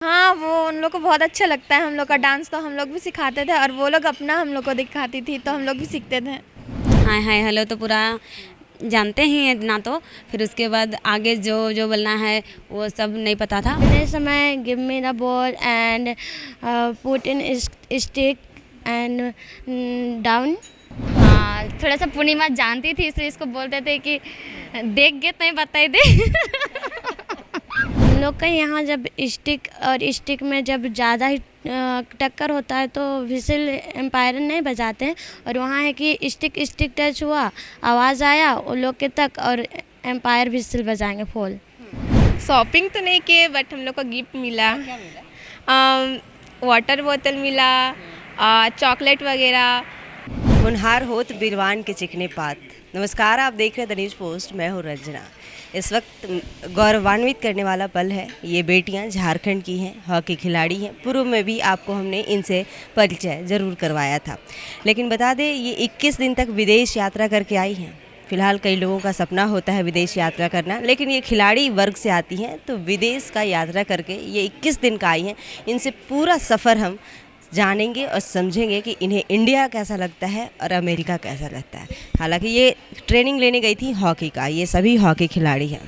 हाँ, वो उन लोग को बहुत अच्छा लगता है हम लोग का डांस, तो हम लोग भी सिखाते थे और वो लोग अपना हम लोग को दिखाती थी तो हम लोग भी सीखते थे। हाय हाय हेलो तो पूरा जानते ही हैं ना, तो फिर उसके बाद आगे जो जो बोलना है वो सब नहीं पता था। खेलने समय give me the ball and put in stick and down. हाँ, थोड़ा सा पूर्णिमा जानती थी इसलिए इसको बोलते थे कि देख गे तो नहीं बताई दे। हम लोग का यहाँ जब स्टिक और स्टिक में जब ज़्यादा ही टक्कर होता है तो विसिल एम्पायर नहीं बजाते हैं, और वहाँ है कि स्टिक स्टिक टच हुआ, आवाज़ आया उन लोग के तक और एम्पायर विसिल बजाएंगे फॉल। शॉपिंग तो नहीं किए बट हम लोग को गिफ्ट मिला। वाटर बोतल मिला, चॉकलेट वगैरह। होनहार होत बिरवान के चिकने पात। नमस्कार, आप देख रहे हैं द न्यूज़ पोस्ट। मैं हूँ रंजना। इस वक्त गौरवान्वित करने वाला पल है। ये बेटियां झारखंड की हैं, हॉकी खिलाड़ी हैं। पूर्व में भी आपको हमने इनसे परिचय ज़रूर करवाया था, लेकिन बता दें ये 21 दिन तक विदेश यात्रा करके आई हैं। फ़िलहाल कई लोगों का सपना होता है विदेश यात्रा करना, लेकिन ये खिलाड़ी वर्ग से आती हैं तो विदेश का यात्रा करके ये 21 दिन का आई हैं। इनसे पूरा सफ़र हम जानेंगे और समझेंगे कि इन्हें इंडिया कैसा लगता है और अमेरिका कैसा लगता है। हालांकि ये ट्रेनिंग लेने गई थी हॉकी का। ये सभी हॉकी खिलाड़ी हैं।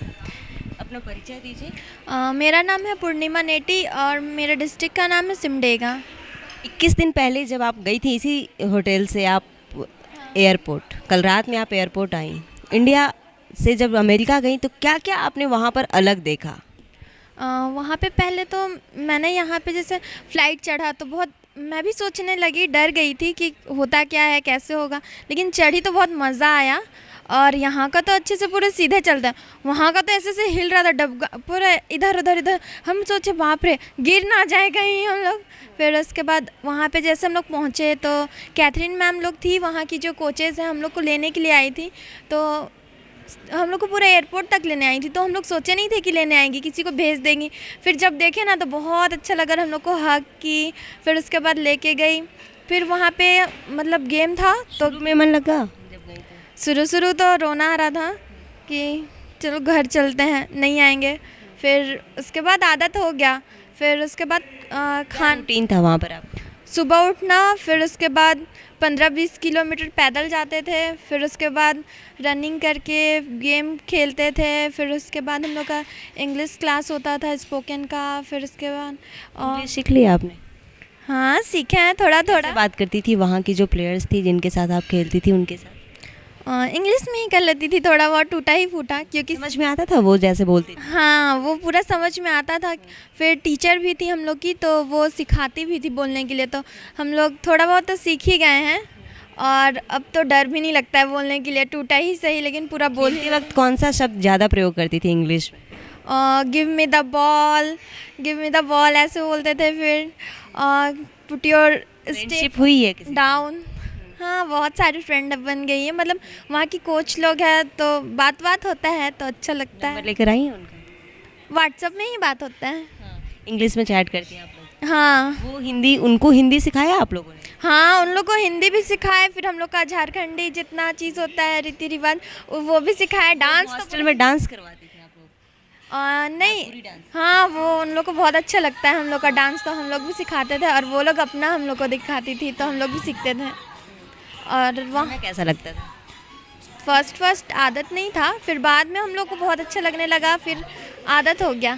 अपना परिचय दीजिए। मेरा नाम है पूर्णिमा नेटी और मेरे डिस्ट्रिक्ट का नाम है सिमडेगा। 21 दिन पहले जब आप गई थी इसी होटल से आप एयरपोर्ट, कल रात में आप एयरपोर्ट आई, इंडिया से जब अमेरिका गई तो क्या क्या आपने वहाँ पर अलग देखा? वहाँ पे पहले तो मैंने यहाँ पे जैसे फ़्लाइट चढ़ा तो बहुत मैं भी सोचने लगी, डर गई थी कि होता क्या है कैसे होगा, लेकिन चढ़ी तो बहुत मज़ा आया। और यहाँ का तो अच्छे से पूरे सीधे चलता है, वहाँ का तो ऐसे से हिल रहा था डब्बा पूरा इधर उधर इधर। हम सोचे बाप रे गिर ना जाए कहीं हम लोग। फिर उसके बाद वहाँ पे जैसे हम लोग पहुँचे तो कैथरीन मैम लोग थी, वहाँ की जो कोचेज़ हैं हम लोग को लेने के लिए आई थी, तो हम लोग को पूरा एयरपोर्ट तक लेने आई थी। तो हम लोग सोचे नहीं थे कि लेने आएंगी, किसी को भेज देंगी। फिर जब देखे ना तो बहुत अच्छा लगा, हम लोग को हक की। फिर उसके बाद लेके गई। फिर वहाँ पे मतलब गेम था तो शुरू में मन लगा? शुरू तो रोना आ रहा था कि चलो घर चलते हैं, नहीं आएंगे। फिर उसके बाद आदत हो गया। फिर उसके बाद रूटीन था वहाँ पर आप? सुबह उठना, फिर उसके बाद 15-20 किलोमीटर पैदल जाते थे। फिर उसके बाद रनिंग करके गेम खेलते थे। फिर उसके बाद हम लोग का इंग्लिश क्लास होता था स्पोकन का। फिर उसके बाद इंग्लिश सीख लिया आपने? हाँ सीखे हैं थोड़ा कैसे थोड़ा। बात करती थी वहाँ की जो प्लेयर्स थी जिनके साथ आप खेलती थी उनके साथ? इंग्लिश में ही कर लेती थी, थोड़ा बहुत टूटा ही फूटा, क्योंकि समझ में आता था वो जैसे बोलती थी? हाँ वो पूरा समझ में आता था। फिर टीचर भी थी हम लोग की तो वो सिखाती भी थी बोलने के लिए, तो हम लोग थोड़ा बहुत तो सीख ही गए हैं। और अब तो डर भी नहीं लगता है बोलने के लिए, टूटा ही सही लेकिन पूरा बोल बोलते वक्त कौन सा शब्द ज़्यादा प्रयोग करती थी इंग्लिश में? Give me the ball, give me the ball ऐसे बोलते थे। फिर पुट योर फ्रेंडशिप हुई है किसी? डाउन। हाँ बहुत सारी फ्रेंड बन गई है, मतलब वहाँ की कोच लोग हैं तो बात होता है तो अच्छा लगता नंबर है। लेकर आई हैं उनका? व्हाट्सएप में ही बात होता है। इंग्लिश में चैट करती हैं आप लोग? हाँ वो हिंदी, उनको हिंदी सिखाया आप लोगों ने? हाँ, उन लोग को हिंदी भी सिखाए। फिर हम लोग का झारखंडी जितना चीज़ होता है रीति रिवाज वो भी सिखाया। डांस तो हॉस्टल में डांस करवाती थी आप लोग? नहीं, हाँ वो उन लोग को बहुत अच्छा लगता है हम लोग का डांस, तो हम लोग भी सिखाते थे और वो लोग अपना हम लोग को दिखाती थी तो हम लोग भी सीखते थे। और वहाँ कैसा लगता था? फर्स्ट आदत नहीं था, फिर बाद में हम लोग को बहुत अच्छा लगने लगा, फिर आदत हो गया।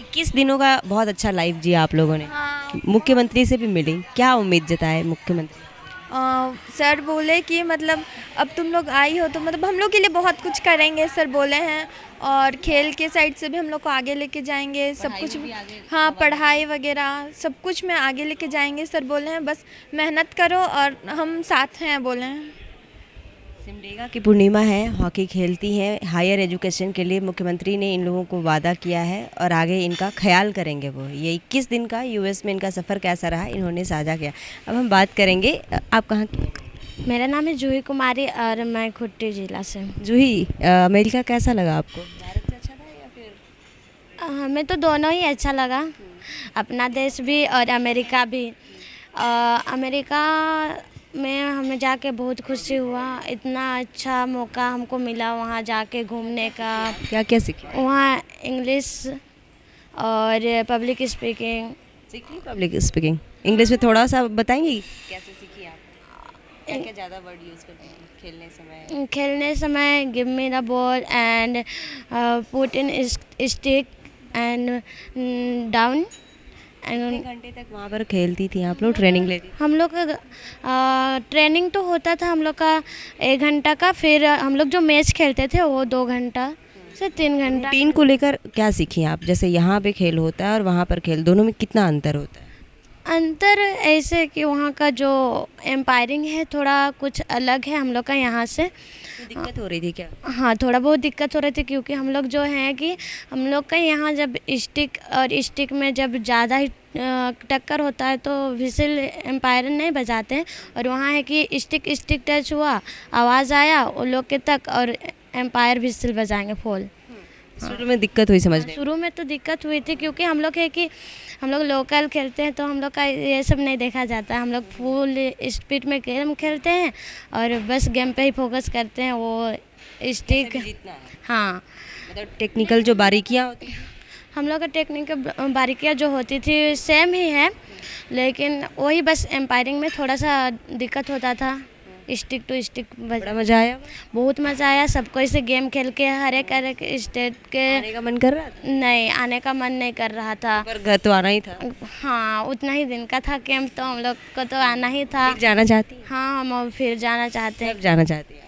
21 दिनों का बहुत अच्छा लाइफ जिया आप लोगों ने। हाँ। मुख्यमंत्री से भी मिली, क्या उम्मीद जताए मुख्यमंत्री? सर बोले कि मतलब अब तुम लोग आई हो तो मतलब हम लोग के लिए बहुत कुछ करेंगे सर बोले हैं। और खेल के साइड से भी हम लोग को आगे लेके जाएंगे, सब कुछ। हाँ पढ़ाई वगैरह सब कुछ में आगे लेके जाएंगे सर बोले हैं, बस मेहनत करो और हम साथ हैं बोले हैं। सिमडेगा की पूर्णिमा है, हॉकी खेलती हैं। हायर एजुकेशन के लिए मुख्यमंत्री ने इन लोगों को वादा किया है और आगे इनका ख्याल करेंगे वो। ये 21 दिन का यूएस में इनका सफ़र कैसा रहा इन्होंने साझा किया। अब हम बात करेंगे, आप कहाँ की? मेरा नाम है जूही कुमारी और मैं खुट्टी जिला से। जूही, अमेरिका कैसा लगा आपको? भारत से अच्छा था या फिर? हमें तो दोनों ही अच्छा लगा, अपना देश भी और अमेरिका भी। अमेरिका में हमें जाके बहुत खुशी हुआ, इतना अच्छा मौका हमको मिला वहाँ जाके घूमने का। क्या क्या सीखे? वहाँ इंग्लिश और पब्लिक स्पीकिंग। सीख ली पब्लिक स्पीकिंग। इंग्लिश में थोड़ा सा बताएंगी कैसे सीखी आप? क्या क्या ज़्यादा वर्ड यूज़ करती हैं खेलने समय give me the ball and put in stick and down. कितने घंटे तक वहाँ पर खेलती थी आप लोग, ट्रेनिंग लेती थी? हम लोग का ट्रेनिंग तो होता था हम लोग का 1 घंटा का, फिर हम लोग जो मैच खेलते थे वो 2 घंटा से 3 घंटा। रूटीन को लेकर क्या सीखी आप? जैसे यहाँ पे खेल होता है और वहाँ पर खेल, दोनों में कितना अंतर होता है? अंतर ऐसे कि वहाँ का जो एम्पायरिंग है थोड़ा कुछ अलग है हम लोग का यहाँ से। तो दिक्कत हो रही थी क्या? हाँ, थोड़ा बहुत दिक्कत हो रही थी क्योंकि हम लोग जो है कि हम लोग का यहाँ जब स्टिक और स्टिक में जब ज़्यादा ही टक्कर होता है तो विसिल एम्पायर नहीं बजाते हैं, और वहाँ है कि स्टिक स्टिक टच हुआ, आवाज़ आया उन लोग के तक और एम्पायर विसिल बजाएंगे फुल। शुरू में दिक्कत हुई समझने में? शुरू में तो दिक्कत हुई थी क्योंकि हम लोग है कि हम लोग लोकल खेलते हैं तो हम लोग का ये सब नहीं देखा जाता है। हम लोग फुल स्पीड में गेम खेलते हैं और बस गेम पे ही फोकस करते हैं। वो स्टिक, हाँ, मतलब टेक्निकल जो बारीकियाँ होती हैं, हम लोग का टेक्निकल बारीकियाँ जो होती थी सेम ही है, लेकिन वही बस एम्पायरिंग में थोड़ा सा दिक्कत होता था। स्टिक टू स्टिक बड़ा मजा आया? बहुत मज़ा आया। सबको इसे गेम खेल के हर एक स्टेट के आने का मन कर रहा था? नहीं, आने का मन नहीं कर रहा था। पर घर तो आना ही था। हाँ, उतना ही दिन का था कैंप तो हम लोग को तो आना ही था। फिर जाना चाहती हैं? हाँ, हम अब फिर जाना चाहते हैं। कब जाना चाहती हैं?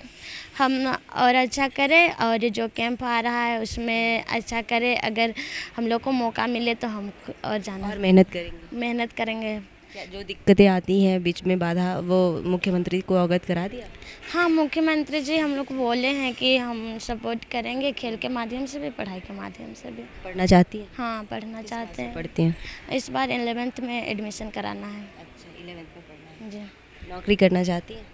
हम और अच्छा करें और जो कैंप आ रहा है उसमें अच्छा करें। अगर हम लोग को मौका मिले तो हम और जाना, और मेहनत करेंगे? मेहनत करेंगे। क्या जो दिक्कतें आती हैं बीच में बाधा, वो मुख्यमंत्री को अवगत करा दिया? हाँ, मुख्यमंत्री जी हम लोग को बोले हैं कि हम सपोर्ट करेंगे, खेल के माध्यम से भी, पढ़ाई के माध्यम से भी। पढ़ना चाहती हैं? हाँ, पढ़ना चाहते हैं। पढ़ती हैं? इस बार 11th में एडमिशन कराना है। अच्छा, 11th में पढ़ना है। जी नौकरी करना चाहती हैं?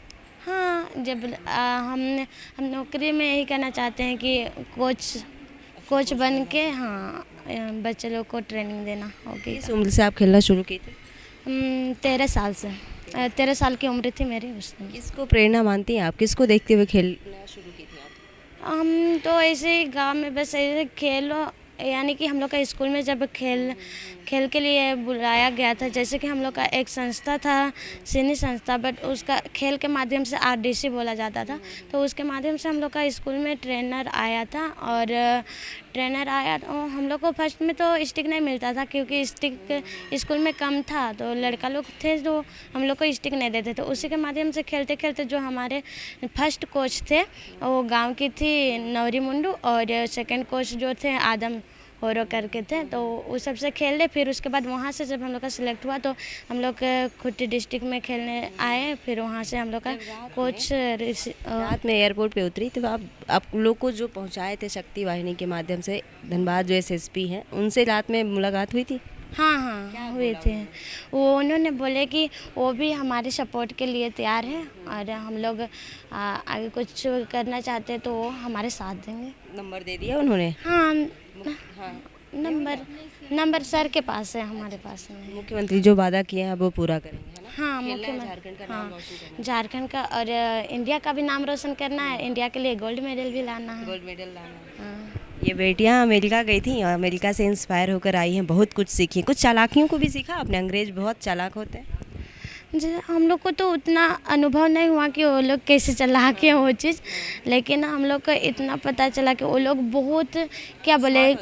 हाँ, जब हम नौकरी में यही करना चाहते हैं कि कोच बन के, हाँ, बच्चे लोग को ट्रेनिंग देना होगी। किस उम्र से आप खेलना शुरू की थी? 13 साल से, 13 साल की उम्र थी मेरी उस दिन। किसको प्रेरणा मानती हैं आप? किसको देखते हुए खेलना शुरू की थी आप? हम तो ऐसे ही गांव में बस ऐसे खेलो, यानी कि हम लोग का स्कूल में जब खेल के लिए बुलाया गया था, जैसे कि हम लोग का एक संस्था था, सीनी संस्था, बट उसका खेल के माध्यम से RDC बोला जाता था। तो उसके माध्यम से हम लोग का स्कूल में ट्रेनर आया था, और ट्रेनर आया तो हम लोग को फर्स्ट में तो स्टिक नहीं मिलता था क्योंकि स्टिक स्कूल में कम था, तो लड़का लोग थे जो हम लोग को स्टिक नहीं देते थे। उसी के माध्यम से खेलते खेलते जो हमारे फर्स्ट कोच थे वो गांव की थी नवरी मुंडू, और सेकंड कोच जो थे आदम होरो करके थे, तो उस सबसे खेल ले। फिर उसके बाद वहाँ से जब हम लोग का सिलेक्ट हुआ तो हम लोग खुट्टी डिस्ट्रिक्ट में खेलने आए। फिर वहाँ से हम लोग का कोच रात में एयरपोर्ट पे उतरी तो आप लोग को जो पहुंचाए थे शक्ति वाहिनी के माध्यम से, धनबाद जो SSP हैं, उनसे रात में मुलाकात हुई थी? हाँ हुए थे। वो उन्होंने बोले कि वो भी हमारे सपोर्ट के लिए तैयार है, और हम लोग आगे कुछ करना चाहते तो वो हमारे साथ देंगे। नंबर दे दिया उन्होंने? हाँ, हाँ, नंबर सर के पास है, हमारे पास नहीं। मुख्यमंत्री जो वादा किए हैं वो पूरा करेंगे, है ना? हाँ, झारखंड का नाम रोशन करना है। झारखंड का और इंडिया का भी नाम रोशन करना है। इंडिया के लिए गोल्ड मेडल भी लाना है। गोल्ड मेडल लाना है। हाँ। ये बेटियां अमेरिका गई थी और अमेरिका से इंस्पायर होकर आई हैं, बहुत कुछ सीखी, कुछ चालाकियों को भी सीखा आपने? अंग्रेज बहुत चालाक होते हैं। हम लोग को तो उतना अनुभव नहीं हुआ कि वो लोग कैसे चालाक हैं वो चीज़, लेकिन हम लोग को इतना पता चला कि वो लोग बहुत क्या बोले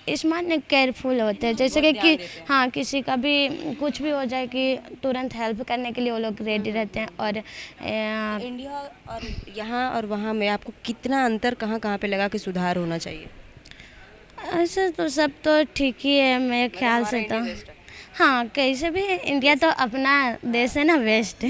स्मार्ट नहीं, केयरफुल होते हैं। जैसे कि हाँ, किसी का भी कुछ भी हो जाए कि तुरंत हेल्प करने के लिए वो लोग रेडी रहते हैं। और इंडिया और यहाँ और वहाँ में आपको कितना अंतर कहाँ कहाँ पे लगा कि सुधार होना चाहिए? ऐसे तो सब तो ठीक ही है मेरे ख्याल से तो। हाँ, कैसे भी इंडिया तो अपना देश है ना, बेस्ट।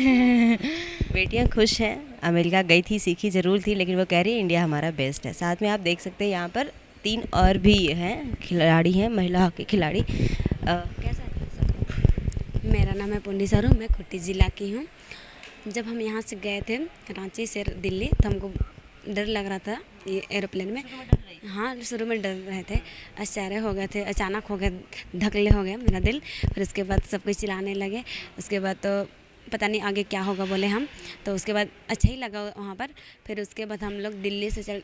बेटियां खुश हैं, अमेरिका गई थी, सीखी ज़रूर थी, लेकिन वो कह रही है इंडिया हमारा बेस्ट है। साथ में आप देख सकते हैं यहाँ पर 3 और भी हैं खिलाड़ी हैं, महिला हॉकी खिलाड़ी। कैसा है सब? मेरा नाम है पुंडी सरू, मैं खुट्टी ज़िला की हूँ। जब हम यहाँ से गए थे रांची से दिल्ली तो हमको डर लग रहा था ये एरोप्लेन में। हाँ, शुरू में डर रहे थे, आश्चर्य हो गए थे, अचानक हो गया, धकले हो गया मेरा दिल। फिर उसके बाद सब कुछ चिल्लाने लगे। उसके बाद तो पता नहीं आगे क्या होगा बोले हम, तो उसके बाद अच्छा ही लगा वहाँ पर। फिर उसके बाद हम लोग दिल्ली से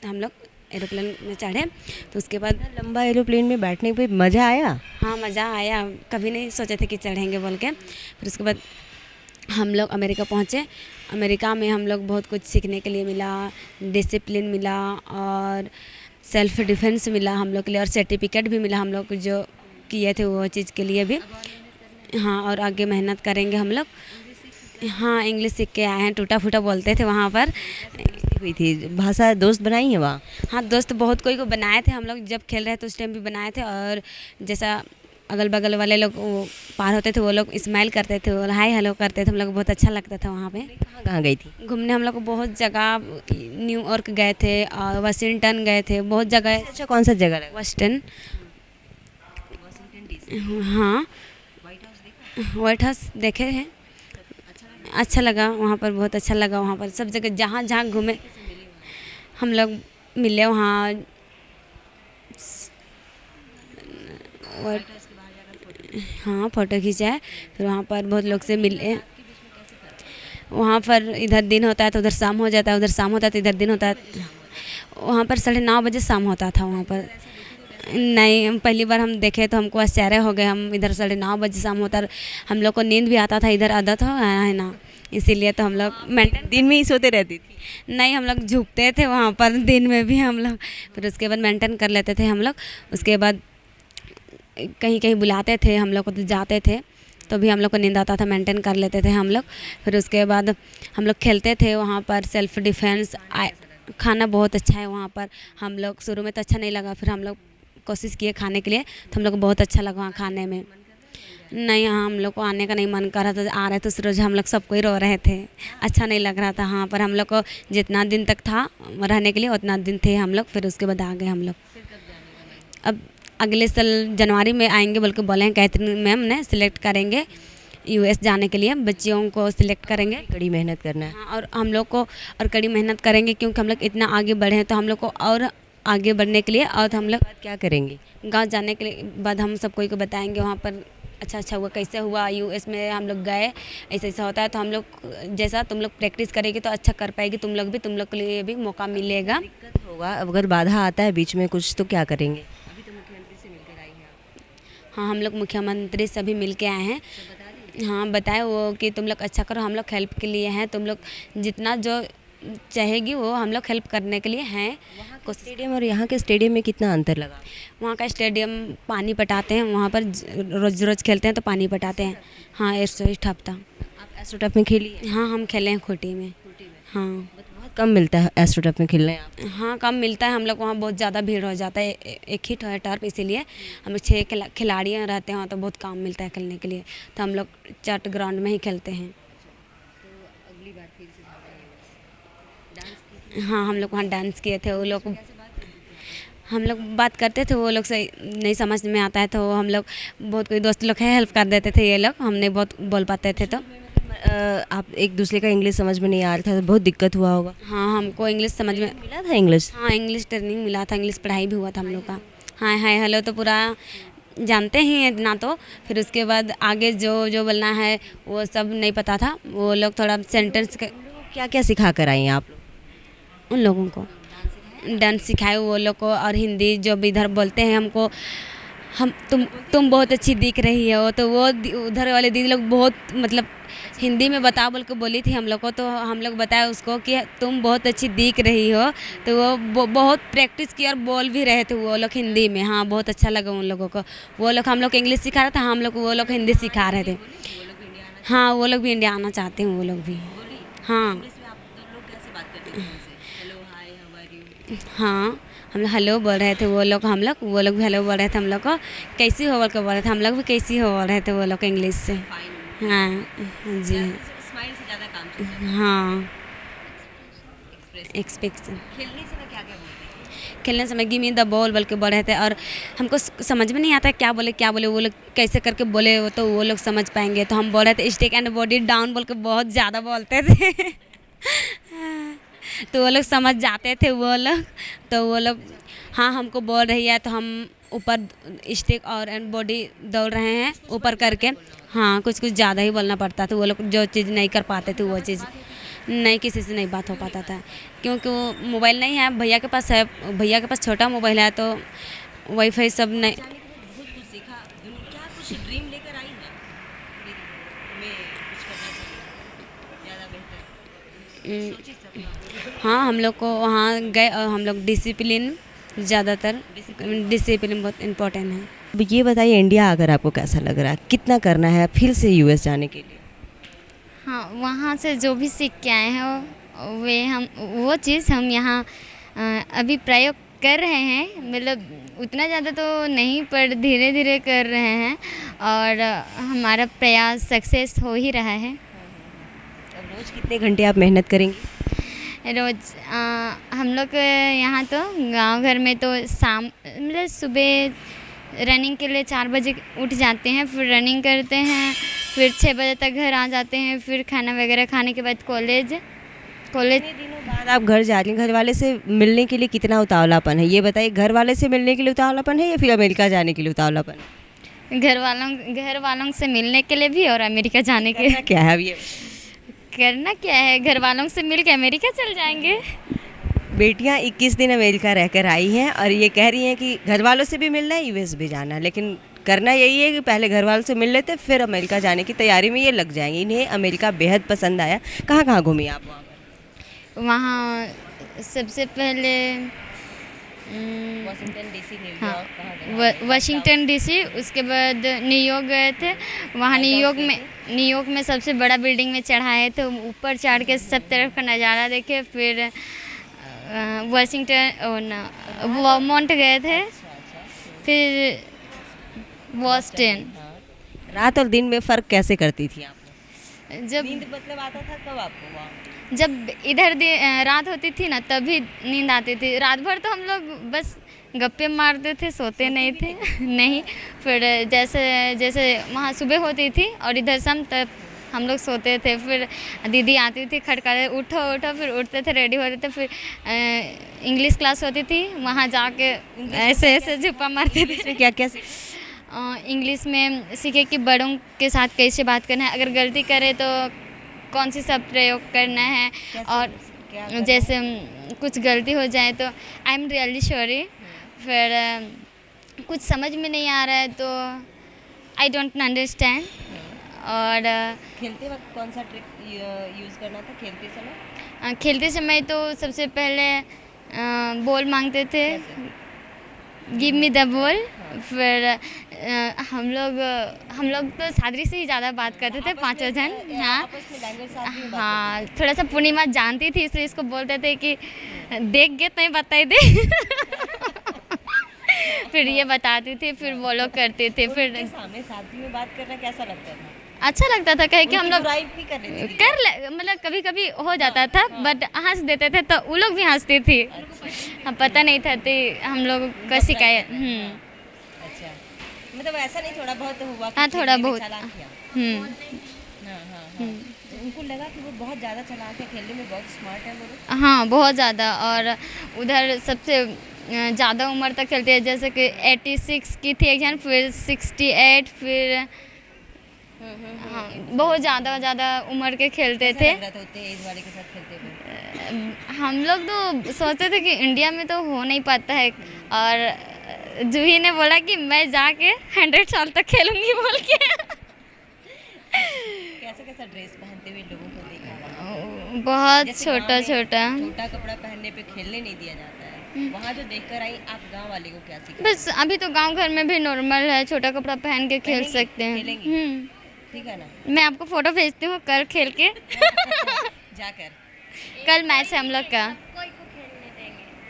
हम लोग एरोप्लेन में चढ़े। तो उसके बाद लंबा एरोप्लेन में बैठने पे मज़ा आया? हाँ मज़ा आया, कभी नहीं सोचे थे कि चढ़ेंगे बोल के। फिर उसके बाद हम लोग अमेरिका पहुँचे। अमेरिका में हम लोग बहुत कुछ सीखने के लिए मिला, डिसिप्लिन मिला और सेल्फ डिफेंस मिला हम लोग के लिए, और सर्टिफिकेट भी मिला हम लोग जो किए थे वो चीज़ के लिए भी। हाँ, और आगे मेहनत करेंगे हम लोग। हाँ, इंग्लिश सीख के आए हैं, टूटा फूटा बोलते थे वहाँ पर। हुई थी भाषा, दोस्त बनाई है वहाँ? हाँ, दोस्त बहुत कोई को बनाए थे हम लोग, जब खेल रहे थे उस टाइम भी बनाए थे। और जैसा अगल बगल वाले लोग वो पार होते थे वो लोग स्माइल करते थे और हाय हेलो करते थे, हम लोग बहुत अच्छा लगता था वहाँ पे। कहाँ कहाँ गई थी? घूमने हम लोग बहुत जगह, न्यूयॉर्क गए थे और वाशिंगटन गए थे, बहुत जगह। अच्छा, कौन सा जगह लगा? वाशिंगटन, हाँ व्हाइट हाउस देखे हैं, अच्छा लगा वहाँ पर, बहुत अच्छा लगा वहाँ पर। सब जगह जहाँ जहाँ घूमे हम लोग मिले वहाँ। हाँ, फ़ोटो खींचा, फिर वहाँ पर बहुत लोग से मिले। वहाँ पर इधर दिन होता है तो उधर शाम हो जाता है, उधर शाम होता है तो इधर दिन होता है। वहाँ पर 9:30 बजे शाम होता था वहाँ पर। नहीं, हम पहली बार हम देखे तो हमको आश्चर्य हो गए, हम इधर 9:30 बजे शाम होता है। हम लोग को नींद भी आता था, इधर आदत हो है ना, इसीलिए तो हम लोग मेंटेन। दिन में ही सोते रहती थी? नहीं, हम लोग झुकते थे वहाँ पर दिन में भी हम लोग, फिर उसके बाद मेंटेन कर लेते थे हम लोग। उसके बाद कहीं कहीं बुलाते थे हम लोग को तो जाते थे, तो भी हम लोग को नींद आता था, मेंटेन कर लेते थे हम लोग। फिर उसके बाद हम लोग खेलते थे वहाँ पर, सेल्फ डिफेंस। खाना बहुत अच्छा है वहाँ पर। हम लोग शुरू में तो अच्छा नहीं लगा, फिर हम लोग कोशिश किए खाने के लिए, तो हम लोग को बहुत अच्छा लगा वहाँ खाने में। नहीं, हाँ, हम लोग को आने का नहीं मन कर रहा था, आ रहे थे उस रोज़ हम लोग सब कोई रो रहे थे, अच्छा नहीं लग रहा था। हाँ, पर हम लोग को जितना दिन तक था रहने के लिए उतना दिन थे हम लोग, फिर उसके बाद आ गए हम लोग। अब अगले साल जनवरी में आएंगे बोल के बोले हैं, कैथरीन मैम ने सिलेक्ट करेंगे यूएस जाने के लिए, बच्चियों को सिलेक्ट करेंगे। कड़ी मेहनत करना है। हाँ, और हम लोग को और कड़ी मेहनत करेंगे, क्योंकि हम लोग इतना आगे बढ़े हैं, तो हम लोग को और आगे बढ़ने के लिए और हम लोग क्या करेंगे? गांव जाने के लिए बाद हम सब कोई को बताएंगे वहाँ पर अच्छा हुआ, कैसे हुआ यूएस में हम लोग गए, ऐसा ऐसा होता है। तो हम लोग जैसा तुम लोग प्रैक्टिस करेगी तो अच्छा कर पाएगी, तुम लोग के लिए भी मौका मिलेगा। दिक्कत होगा अगर बाधा आता है बीच में कुछ, तो क्या करेंगे? हाँ, हम लोग मुख्यमंत्री से भी मिल के आए हैं। हाँ, बताए वो कि तुम लोग अच्छा करो, हम लोग हेल्प के लिए हैं, तुम लोग जितना जो चाहेगी वो हम लोग हेल्प करने के लिए हैं। स्टेडियम और यहाँ के स्टेडियम में कितना अंतर लगा? वहाँ का स्टेडियम पानी पटाते हैं, वहाँ पर रोज़ रोज़ खेलते हैं तो पानी पटाते हैं। हाँ, एस्ट्रोटर्फ था। आप एस्ट्रोटर्फ में खेली? हाँ, हम खेले हैं खूंटी में। हाँ, बहुत कम मिलता है एस्ट्रोटर्फ में खेलने। आप हाँ, कम मिलता है, हम लोग वहाँ बहुत ज़्यादा भीड़ हो जाता है, एक ही है टर्फ, इसीलिए हम लोग 6 खिलाड़ी रहते हैं वहाँ, तो बहुत कम मिलता है खेलने के लिए, तो हम लोग चट ग्राउंड में ही खेलते हैं। हाँ, हम लोग वहाँ डांस किए थे, वो लोग हम लोग बात करते थे, वो लोग से नहीं समझ में आता है तो हम लोग बहुत कोई दोस्त लोग है हेल्प कर देते थे, ये लोग हम नहीं बहुत बोल पाते थे। तो आप एक दूसरे का इंग्लिश समझ में नहीं आ रहा था तो बहुत दिक्कत हुआ होगा? हाँ, हमको इंग्लिश समझ में मिला था इंग्लिश? हाँ, इंग्लिश ट्रेनिंग मिला था, इंग्लिश पढ़ाई भी हुआ था हम लोग का। हाँ, हाय हेलो तो पूरा जानते ही हैं इतना, तो फिर उसके बाद आगे जो जो बोलना है वो सब नहीं पता था, वो लोग थोड़ा सेंटेंस क्या क्या सिखा कर आई हैं आप लोग? उन लोगों को डांस सिखाए वो लोग को, और हिंदी जो भी इधर बोलते हैं हमको, हम तुम बहुत अच्छी दिख रही हो, तो वो उधर वाले दीदी लोग बहुत मतलब हिंदी में बता बोल के बोली थी हम लोग को, तो हम लोग बताया उसको कि तुम बहुत अच्छी दिख रही हो, तो वो बहुत प्रैक्टिस की और बोल भी रहे थे वो लोग हिंदी में। हाँ, बहुत अच्छा लगा उन लोगों को, वो लोग हम लोग इंग्लिश सिखा रहे थे, हम लोग वो लोग हिंदी सिखा रहे थे। हाँ, वो लोग भी इंडिया आना चाहते हैं, वो लोग भी। हाँ हाँ, हम लोग हेलो बोल रहे थे, वो लोग भी हेलो बोल रहे थे हम लोग को, कैसी हो बोल के बोल रहे थे, हम लोग भी कैसी हो बोल रहे थे वो लोग इंग्लिश से। हाँ जी, हाँ, एक्सपेक्टेशन। खेलने समय गिव मी द बॉल बोल के बोल रहे थे, और हमको समझ में नहीं आता क्या बोले वो लोग कैसे करके बोले, तो वो लोग समझ पाएंगे। तो हम बोल रहे थे स्टिक एंड बॉडी डाउन बोल के बहुत ज़्यादा बोलते थे तो वो लोग समझ जाते थे वो लोग, तो वो लोग हाँ हमको बोल रही है तो हम ऊपर स्टिक और एंड बॉडी दौड़ रहे हैं ऊपर करके। हाँ, कुछ ज़्यादा ही बोलना पड़ता था, वो लोग जो चीज़ नहीं कर पाते थे वो चीज़। नहीं किसी से नहीं बात हो पाता था, क्योंकि वो मोबाइल नहीं है, भैया के पास है, भैया के पास छोटा मोबाइल है, तो वाईफाई सब नहीं। बहुत कुछ सीखा, क्या कुछ ड्रीम लेकर आई है मैं कुछ करना चाहिए ज़्यादा बेहतर। हाँ, हम लोग को वहाँ गए और हम लोग डिसिप्लिन ज़्यादातर, डिसिप्लिन बहुत इम्पोर्टेंट है। अब ये बताइए, इंडिया अगर आपको कैसा लग रहा है, कितना करना है फिर से यूएस जाने के लिए? हाँ, वहाँ से जो भी सीख के आए हैं वो चीज़ हम यहाँ अभी प्रयोग कर रहे हैं। मतलब उतना ज़्यादा तो नहीं, पर धीरे धीरे कर रहे हैं और हमारा प्रयास सक्सेस हो ही रहा है। अब रोज़ कितने घंटे आप मेहनत करेंगे? रोज़ हम लोग यहाँ तो गांव घर में तो शाम मतलब सुबह रनिंग के लिए 4 बजे उठ जाते हैं, फिर रनिंग करते हैं, फिर 6 बजे तक घर आ जाते हैं, फिर खाना वगैरह खाने के बाद कॉलेज। कितने दिनों बाद आप घर जा रही हैं? घर वाले से मिलने के लिए कितना उतावलापन है, ये बताइए। घर वाले से मिलने के लिए उतावलापन है या फिर अमेरिका जाने के लिए उतावलापन है? घर वालों से मिलने के लिए भी और अमेरिका जाने के। करना क्या है अब ये? करना क्या है, घर वालों से मिल के अमेरिका चल जाएंगे। बेटियां 21 दिन अमेरिका रहकर आई हैं और ये कह रही हैं कि घर वालों से भी मिलना है, यूएस भी जाना है, लेकिन करना यही है कि पहले घर वालों से मिल लेते फिर अमेरिका जाने की तैयारी में ये लग जाएंगी। इन्हें अमेरिका बेहद पसंद आया। कहाँ कहाँ घूमी आप वहाँ पर? वहाँ सबसे पहले वाशिंगटन डीसी, हाँ वाशिंगटन डीसी, उसके बाद न्यूयॉर्क गए थे। वहाँ न्यूयॉर्क में सबसे बड़ा बिल्डिंग में चढ़ाए थे, ऊपर चढ़ के सब तरफ का नज़ारा देखे। फिर वाशिंगटन वर्मोंट गए थे, फिर बॉस्टन। रात और दिन में फ़र्क कैसे करती थी आप? जब नींद मतलब आता था कब आपको वहाँ? जब इधर रात होती थी ना तभी नींद आती थी। रात भर तो हम लोग बस गप्पे मारते थे, सोते नहीं थे नहीं। फिर जैसे जैसे वहाँ सुबह होती थी और इधर शाम, तब हम लोग सोते थे। फिर दीदी आती थी, खटकाते उठो उठो, फिर उठते थे, रेडी होते थे। फिर इंग्लिश क्लास होती थी, वहाँ जाके ऐसे ऐसे झुप्पा मारते थे। क्या क्या इंग्लिश में सीखे कि बड़ों के साथ कैसे बात करना है, अगर गलती करे तो कौन सी शब्द प्रयोग करना है, और जैसे कुछ गलती हो जाए तो आई एम रियली सॉरी। फिर कुछ समझ में नहीं आ रहा है तो आई डोंट अंडरस्टैंड। और खेलते वक्त कौन सा ट्रिक यूज़ करना था खेलते समय तो सबसे पहले बॉल मांगते थे, गिव मी द बॉल। फिर हम लोग तो सादरी से ही ज़्यादा बात करते थे, पांचों जन। हाँ, थोड़ा सा पूर्णिमा जानती थी इसलिए इसको बोलते थे कि देख गए तो बताई दे फिर ये बताती थी, फिर वो लोग करते थे। फिर सामने साथी में बात करना कैसा लगता था? अच्छा लगता था, कहे कि हम लोग कर मतलब कभी कभी हो जाता था, बट हंस देते थे तो वो लोग भी हंसती थी। हाँ, पता नहीं था तो हम लोग का शिकायत। अच्छा, मतलब ऐसा नहीं, थोड़ा बहुत हुआ? हाँ, थोड़ा बहुत। उनको लगा कि वो बहुत ज़्यादा चालाक है, खेलने में बहुत स्मार्ट है वो लोग? हाँ, बहुत ज़्यादा। और उधर सबसे ज़्यादा उम्र तक खेलते हैं, जैसे कि 86 की थी एक जन, फिर 68, फिर हाँ बहुत ज़्यादा उम्र के खेलते थे। एज वाले के साथ खेलते थे? हम लोग तो सोचते थे कि इंडिया में तो हो नहीं पाता है, और जूही ने बोला कि मैं जाके 100 साल तक खेलूंगी बोल के। कैसा ड्रेस पहनते हुए लोगों को देखा? बहुत छोटा कपड़ा पहनने पे खेलने नहीं दिया जाता है। वहाँ जो देखकर आई आप, गांव वाले को क्या सीखा? बस अभी तो गांव घर में भी नॉर्मल है, छोटा कपड़ा पहन के खेल सकते हैं। ठीक है ना? मैं आपको फोटो भेजती हूँ कल खेल के जाकर। कल मैच है हम लोग का।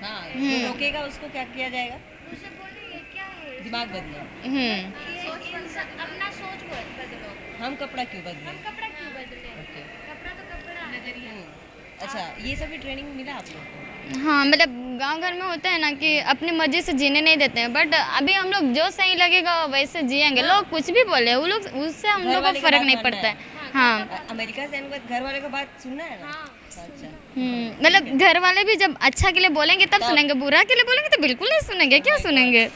हाँ, जो रोकेगा उसको क्या किया जाएगा? दिमाग बदले। अपना सोच बदलो। हम कपड़ा क्यों बदले? Okay. अच्छा, ये सभी ट्रेनिंग मिला आप लोगों को? हाँ, मतलब गांव घर में होता है ना कि अपनी मर्जी से जीने नहीं देते हैं, बट अभी हम लोग जो सही लगेगा वैसे जिएंगे। लोग कुछ भी बोले, वो लोग उससे हम लोग को फर्क नहीं पड़ता है। हाँ, अमेरिका से घर वाले को बात सुनना है ना? अच्छा, मतलब घर वाले भी जब अच्छा के लिए बोलेंगे तब सुनेंगे, बुरा के लिए बोलेंगे तो बिल्कुल नहीं सुनेंगे। क्यों सुनेंगे?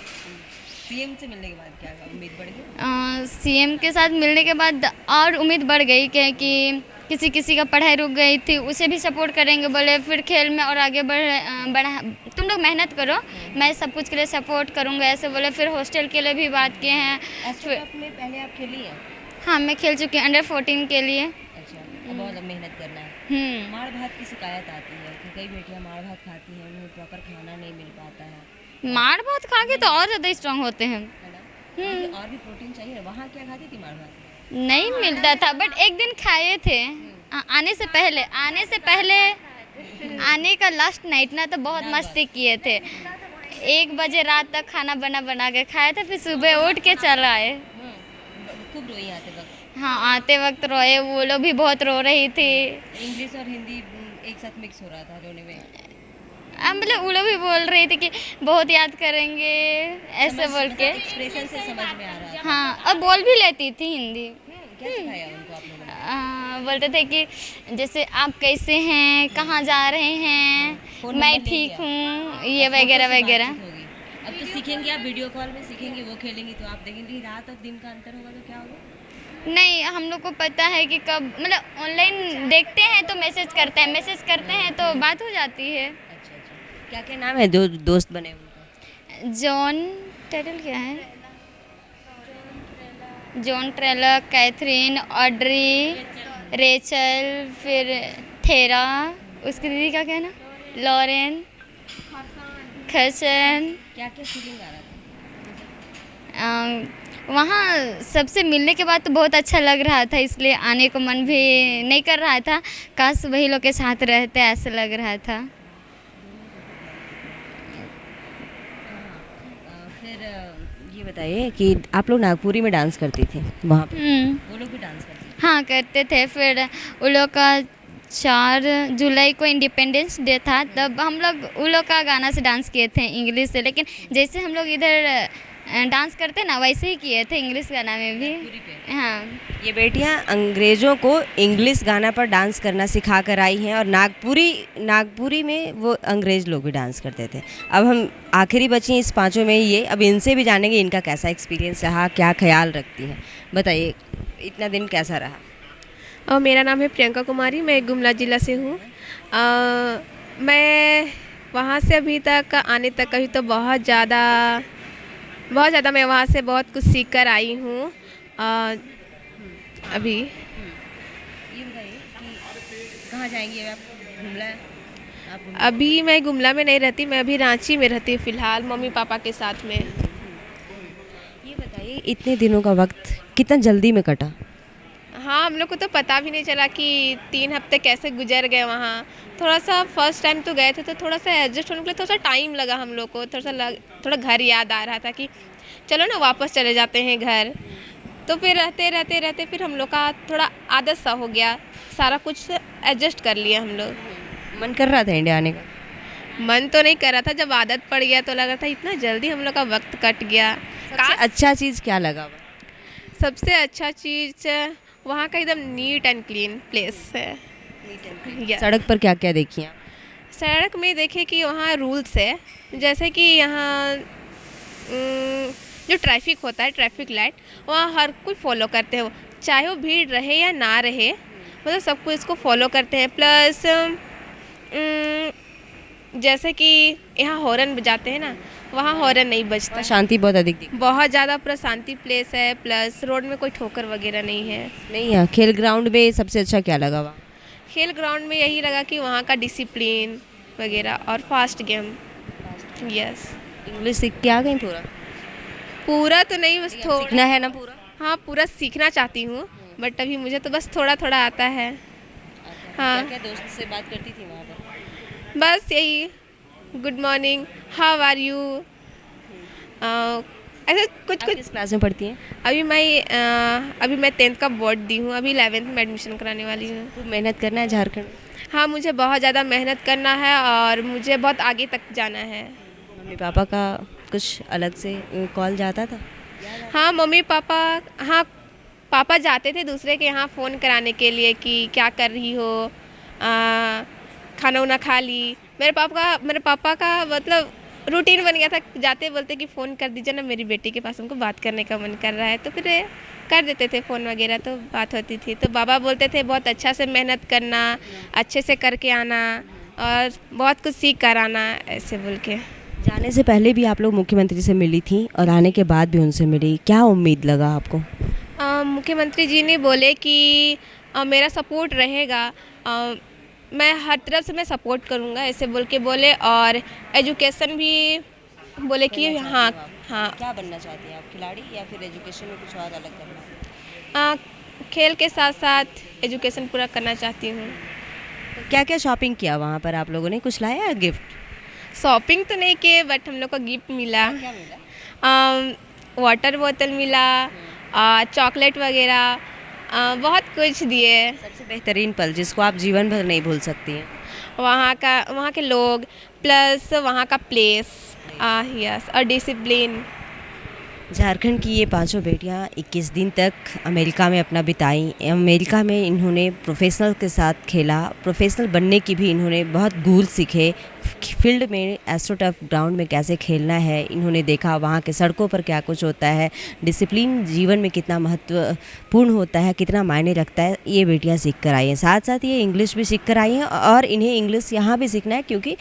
सीएम से मिलने के बाद क्या उम्मीद बढ़ गई? सीएम के साथ मिलने के बाद और उम्मीद बढ़ गई कि किसी किसी का पढ़ाई रुक गई थी, उसे भी सपोर्ट करेंगे बोले, फिर खेल में और आगे बढ़ा, तुम लोग मेहनत करो, मैं सब कुछ के लिए सपोर्ट करूँगा ऐसे बोले। फिर हॉस्टल के लिए भी बात किए हैं। एस्ट्रो कप में पहले आप खेली हैं? हाँ, मैं खेल चुकी हूँ अंडर 14 के लिए। अच्छा, अब बहुत मेहनत करना है। माड़ भात की शिकायत आती है कि कई बेटियां माड़ भात खाती हैं, उन्हें प्रॉपर खाना नहीं मिल पाता है, मार भात खा के तो और ज़्यादा स्ट्रांग होते हैं। है ना? और भी प्रोटीन चाहिए। वहाँ क्या खाती थी माड़ भात? नहीं मिलता था, बट एक दिन खाए थे आने से पहले। आने का लास्ट नाइट ना तो बहुत मस्ती किए थे। 1 बजे रात तक खाना बना के खाए थे, फिर सुबह उठ के चल आए। खूब रोई आते वक्त? हाँ, आते वक्त रोए, वो लोग भी बहुत रो रही थी। इंग्लिश और हिंदी एक साथ मिक्स हो रहा था रोने में? मतलब वो लोग भी बोल रही थी कि बहुत याद करेंगे ऐसे बोल के। एक्सप्रेशन से समझ में आ रहा था। हाँ, और बोल भी लेती थी हिंदी। क्या सिखाया उनको आप लोगों ने? बोलते थे कि जैसे आप कैसे हैं, कहाँ जा रहे हैं, मैं ठीक हूँ, ये वगैरह वगैरह। अब तो सीखेंगे आप, वीडियो कॉल में सीखेंगे, वो खेलेंगी तो आप देखेंगे। रात और दिन का अंतर होगा तो क्या होगा? नहीं, हम लोग को पता है कि कब, मतलब ऑनलाइन देखते हैं तो मैसेज करते हैं तो बात हो जाती है। अच्छा अच्छा, क्या क्या नाम है जो दोस्त बने उनका? जॉन, टाइटल क्या है? John Trailer, Catherine, Audrey, Rachel, फिर थेरा, उसकी दीदी का क्या ना, लॉरेन, खरसन। क्या क्या फीलिंग आ रहा था? वहाँ सबसे मिलने के बाद तो बहुत अच्छा लग रहा था, इसलिए आने को मन भी नहीं कर रहा था। काश वही लोग के साथ रहते, ऐसा लग रहा था। फिर ये बताइए कि आप लोग नागपुरी में डांस करती थी वहाँ पे? वो लोग भी डांस करते थे? हाँ, करते थे। फिर उन लोग का 4 जुलाई को इंडिपेंडेंस डे था, तब हम लोग उन लोग का गाना से डांस किए थे इंग्लिश से। लेकिन जैसे हम लोग इधर डांस करते ना, वैसे ही किए थे इंग्लिश गाना में भी। हाँ, ये बेटियां अंग्रेज़ों को इंग्लिश गाना पर डांस करना सिखा कर आई हैं, और नागपुरी में वो अंग्रेज़ लोग भी डांस करते थे। अब हम आखिरी बची हैं इस पाँचों में ये, अब इनसे भी जानेंगे इनका कैसा एक्सपीरियंस रहा, क्या ख्याल रखती हैं। बताइए, इतना दिन कैसा रहा? और मेरा नाम है प्रियंका कुमारी, मैं गुमला ज़िला से हूँ। मैं वहाँ से अभी तक आने तक कभी तो बहुत ज़्यादा मैं वहाँ से बहुत कुछ सीख कर आई हूँ। अभी ये बताइए कि कहाँ जाएंगी अब आप? गुमला? अभी मैं गुमला में नहीं रहती, मैं अभी रांची में रहती हूँ फ़िलहाल, मम्मी पापा के साथ में। ये बताइए, इतने दिनों का वक्त कितना जल्दी में कटा? हाँ, हम लोग को तो पता भी नहीं चला कि 3 हफ्ते कैसे गुजर गए वहाँ। थोड़ा सा फर्स्ट टाइम तो गए थे तो थोड़ा सा एडजस्ट होने के लिए थोड़ा सा टाइम लगा हम लोग को। थोड़ा घर याद आ रहा था कि चलो ना वापस चले जाते हैं घर। तो फिर रहते फिर हम लोग का थोड़ा आदत सा हो गया, सारा कुछ एडजस्ट कर लिया हम लोग। मन कर रहा था इंडिया आने का? मन तो नहीं कर रहा था, जब आदत पड़ गया तो लग रहा था इतना जल्दी हम लोग का वक्त कट गया। सबसे अच्छा चीज़ क्या लगा वहाँ? सबसे अच्छा चीज़ वहाँ का एकदम नीट एंड क्लीन प्लेस है। या सड़क पर क्या क्या देखी आप? सड़क में देखे कि वहाँ रूल्स है, जैसे कि यहाँ जो ट्रैफिक होता है, ट्रैफिक लाइट, वहाँ हर कोई फॉलो करते हो, चाहे वो भीड़ रहे या ना रहे, मतलब सबको इसको फॉलो करते हैं। प्लस जैसे कि यहाँ हॉर्न बजाते हैं ना, वहाँ हॉर्न नहीं बजता। शांति बहुत अधिक दिखी? बहुत ज़्यादा पूरा शांति प्लेस है, प्लस रोड में कोई ठोकर वगैरह नहीं है। नहीं, यहाँ खेल ग्राउंड में सबसे अच्छा क्या लगा वहाँ? खेल ग्राउंड में यही लगा कि वहाँ का डिसिप्लिन वगैरह और फास्ट गेम। यस। इंग्लिश सीख के आ गई पूरा तो नहीं, बस थोड़ा। सीखना है ना पूरा? हाँ, पूरा सीखना चाहती हूँ, बट अभी मुझे तो बस थोड़ा थोड़ा आता है। हाँ, क्या दोस्त से बात करती थी वहाँ पर? बस यही, good morning, how are you, ऐसे कुछ आप किस क्लास में पढ़ती हैं? अभी मैं 10th का बोर्ड दी हूँ, अभी 11th में एडमिशन कराने वाली हूँ। खूब मेहनत करना है झारखंड में? हाँ, मुझे बहुत ज़्यादा मेहनत करना है और मुझे बहुत आगे तक जाना है। मम्मी पापा का कुछ अलग से कॉल जाता था? हाँ, मम्मी पापा, हाँ पापा जाते थे दूसरे के यहाँ फ़ोन कराने के लिए कि क्या कर रही हो, खाना वाना खा ली। मेरे पापा का मतलब रूटीन बन गया था, जाते बोलते कि फ़ोन कर दीजिए ना मेरी बेटी के पास, हमको बात करने का मन कर रहा है। तो फिर कर देते थे फ़ोन वगैरह, तो बात होती थी। तो बाबा बोलते थे बहुत अच्छा से मेहनत करना, अच्छे से करके आना और बहुत कुछ सीख कर आना, ऐसे बोल के। जाने से पहले भी आप लोग मुख्यमंत्री से मिली थी और आने के बाद भी उनसे मिली, क्या उम्मीद लगा आपको? मुख्यमंत्री जी ने बोले कि मेरा सपोर्ट रहेगा, मैं हर तरफ से मैं सपोर्ट करूँगा, ऐसे बोल के बोले। और एजुकेशन भी बोले कि हाँ हाँ। क्या बनना चाहती हैं आप, खिलाड़ी या फिर एजुकेशन में कुछ और अलग करना? खेल के साथ साथ एजुकेशन पूरा करना चाहती हूँ। तो क्या क्या शॉपिंग किया वहाँ पर आप लोगों ने, कुछ लाया गिफ्ट? शॉपिंग तो नहीं किए, बट हम लोग को गिफ्ट मिला। क्या मिला? वाटर बोतल मिला, चॉकलेट वगैरह, बहुत कुछ दिए। सबसे बेहतरीन पल जिसको आप जीवन भर नहीं भूल सकती हैं? वहाँ के लोग, प्लस वहाँ का प्लेस, यस, और डिसिप्लिन। झारखंड की ये पांचों बेटियां 21 दिन तक अमेरिका में अपना बिताई। अमेरिका में इन्होंने प्रोफेशनल के साथ खेला, प्रोफेशनल बनने की भी इन्होंने बहुत गुर सीखे। फील्ड में एस्ट्रोटर्फ ग्राउंड में कैसे खेलना है इन्होंने देखा, वहाँ के सड़कों पर क्या कुछ होता है, डिसिप्लिन जीवन में कितना महत्वपूर्ण होता है, कितना मायने रखता है, ये बेटियां सीख कर आई हैं। साथ साथ ये इंग्लिश भी सीख कर आई हैं और इन्हें इंग्लिश यहाँ भी सीखना है, क्योंकि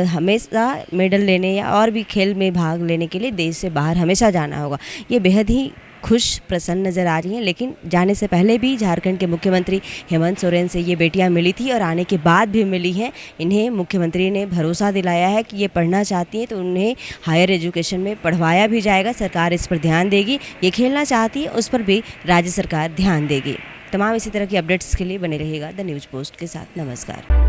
हमेशा मेडल लेने या और भी खेल में भाग लेने के लिए देश से बाहर हमेशा जाना होगा। ये बेहद ही खुश प्रसन्न नज़र आ रही हैं। लेकिन जाने से पहले भी झारखंड के मुख्यमंत्री हेमंत सोरेन से ये बेटियां मिली थी और आने के बाद भी मिली हैं। इन्हें मुख्यमंत्री ने भरोसा दिलाया है कि ये पढ़ना चाहती हैं तो उन्हें हायर एजुकेशन में पढ़वाया भी जाएगा, सरकार इस पर ध्यान देगी। ये खेलना चाहती है उस पर भी राज्य सरकार ध्यान देगी। तमाम इसी तरह की अपडेट्स के लिए बने रहिएगा द न्यूज़ पोस्ट के साथ। नमस्कार।